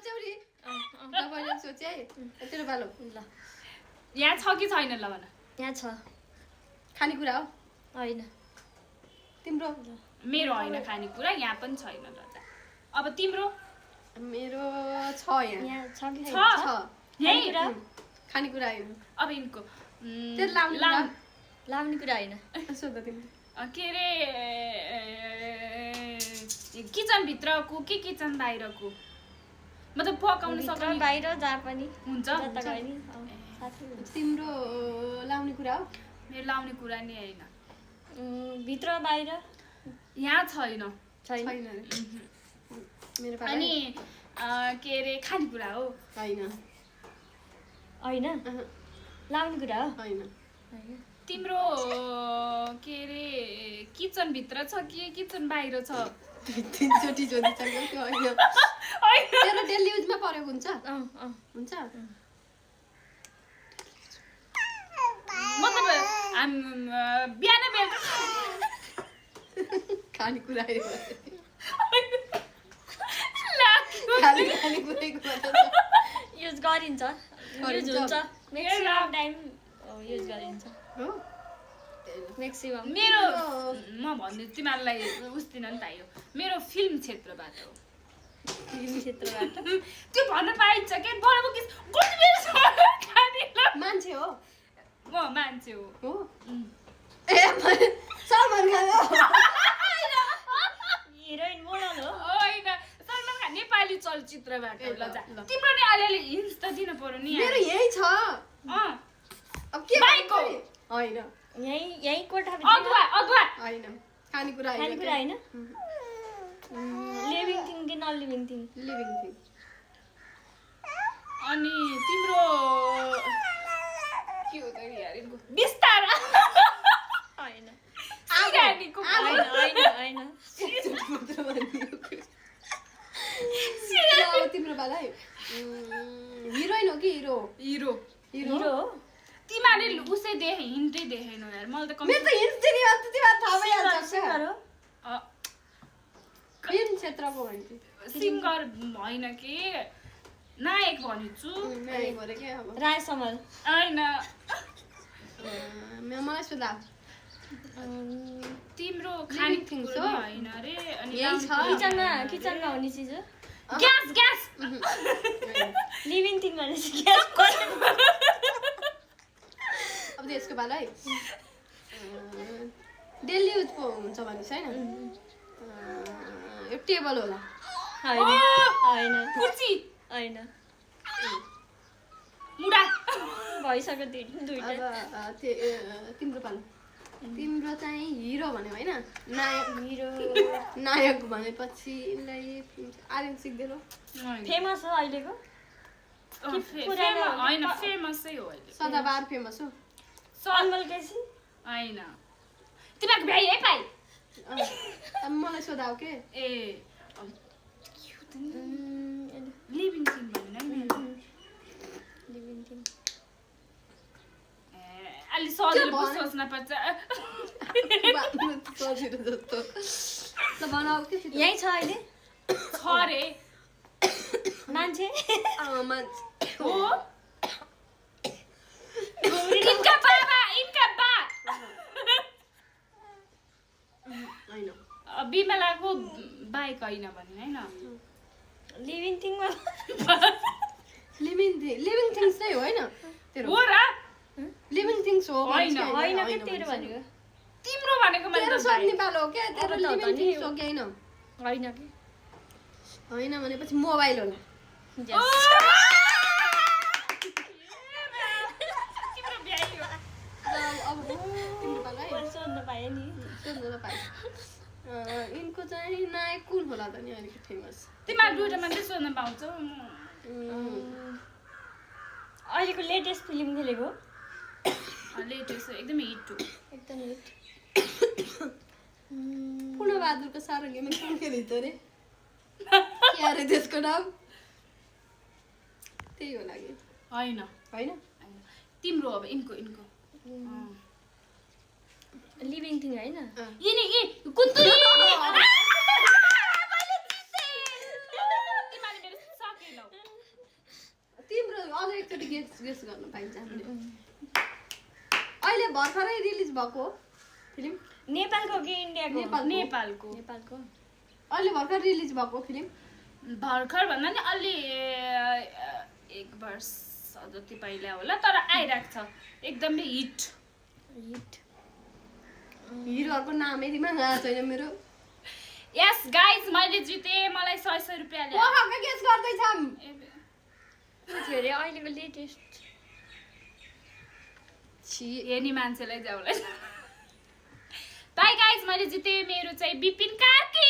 सोच्यौ नि मैले सोचे है तेरो पालो ल यहाँ छ कि छैन ल भन यहाँ छ खानेकुरा हो हैन तिम्रो मेरो होइन खानेकुरा यहाँ पनि छैन ल त अब तिम्रो मेरो छ यहाँ यहाँ छ कि छ छैन यही खानेकुरा होइन अब यिनको तेरो लाउने कुरा लाउने कुरा हैन सोध तिम्रो के अरे किचन भित्रको कि किचन बाहिरको मतलब पकाउन सक्ने बाहिर जहाँ पनि हुन्छ जता गए नि साथै तिम्रो लाउने कुरा हो मेरो लाउने कुरा नि होइन भित्र बाहिर यहाँ छैन छैन छैन अरे मेरो पालो अनि के अरे खानेकुरा हो होइन हैन लाउने कुरा हो होइन हैन तिम्रो के अरे किचन भित्र छ कि किचन बाहिर छ तिनचोटि जोडिसक्यो त्यो होइन तेरो डेली युजमा परेको हुन्छ हुन्छ मतलब बिहान बेलुका खानेकुरा युज गरिन्छ युज हुन्छ म्याक्सिमम टाइम युज गरिन्छ हो म्याक्सिमम मेरो म भन्दै तिमीहरूलाई उस्दिन नि त यो मेरो फिल्म क्षेत्रबाट हो फिल्म क्षेत्रबाट त्यो भन्न पाइन्छ के बडा किस मान्छे हो म मान्छे हो हो ए सलमान खान हो हिरोइन मोडल हो होइन सलमान खान नेपाली चलचित्रबाट हो ल जा ल। तिम्रो नि अलिअलि हिन्स त दिन पर्यो नि मेरो यही छ अब के बाइक हो। होइन यही कोठा अदुवा अदुवा होइन खानेकुरा खानेकुरा होइन लिभिङ थिङ कि non living thing living thing अनि तिम्रो के हो त यार बिस्तारा होइन सिरानीको होइन होइन तिम्रो पाला है हिरोइन हो कि हिरो हिरो हिरो हिरो हो तिमीहरूले उसै देखे हिन्टै देखेन यार मलाई त मेरो त हिन्स दिने बात त तिमीलाई थाहा भइहाल्छ सिङ्गर हो फिल्म क्षेत्रको भन्छु सिङ्गर होइन कि नायक भनेछु नायक भरे के अब राय समल होइन मलाई सोधा तिम्रो Living खाने things कुरो हो? नि होइन अरे अनि यही छ। किचनमा हुने चिज हो ग्यास ग्यास लिभिङ थिङ भनेपछि ग्यास अब त्यसको पाला है डेली युज पो हुन्छ भनेपछि होइन यो टेबल होला होइन कुर्सी होइन मुडा भइसक्यो दुईटा अब तिम्रो पालो तिम्रो चाहिँ हिरो भन्यो होइन नायक हिरो नायक भनेपछि आर्यन सिक्दैन फेमस हो अहिलेको होइन फेमसै हो अहिले सदाबार फेमस हो अनमोल केसी होइन तिमीहरूको भ्याइ है पाइ अब मलाई सोधाऊ के ए लिभिङ थिङ भनेन नि लिभिङ थिङ अलि सजिलो पो सोच्न पर्छ सजिलो जस्तो ल बनाऊ के यही छ अहिले छ रे मान्छे मान्छे हो इनका बाबा इनका बा होइन बिमलाको बाइक होइन भन्ने होइन लिभिङ थिङमा लिभिङ थिङ्स नै हो होइन तेरो हो र लिभिङ थिङ्स हो होइन, होइन के तेरो भनेको तिम्रो भनेको मैले तेरो त सोध्ने पालो हो क्या तेरो अब त लिभिङ नि थिङ्स हो कि होइन होइन कि होइन भनेपछि मोबाइल होला तिम्रो भ्याइ हो अब तिम्रो पालो है सोध्न पाएँ नि सोध्न पाएँ यिनको चाहिँ नायक कुन होला त नि अलिकति फेमस तिमीहरू दुइटा मात्रै सोध्न पाउँछौ अहिलेको लेटेस्ट फिल्म खेलेको लेटेस्ट एकदमै हिट हो एकदम हिट पूर्णबहादुरको सारङ्गीमा कुन खेलिन्छ अरे के अरे त्यसको नाम त्यही हो लागि होइन होइन तिम्रो अब इनको इनको लिभिङ थिङ होइन यिनी यी कुन्तुली तिमीहरूले मेरो सकेनौ एकचोटि गेस गर्न पाइन्छ हामीले अहिले भर्खरै रिलिज भएको फिल्म नेपालको कि इन्डियाको? नेपालको नेपालको। अहिले भर्खर रिलिज भएको फिल्म भर्खर भन्दा नि अलि 1 वर्ष जति पहिला होला तर आइरहेको छ एकदमै हिट हिरोहरूको नामै दिमागमा आएको छैन मेरो यस गाइज मैले जिते मलाई 100 रुपैयाँ ल्यायो ओहका गेस गर्दैछौँ के अरे अहिलेको लेटेस्ट हेर्ने मान्छेलाई जाउला बाई गाइज मैले जिते मेरो चाहिँ बिपिन कार्की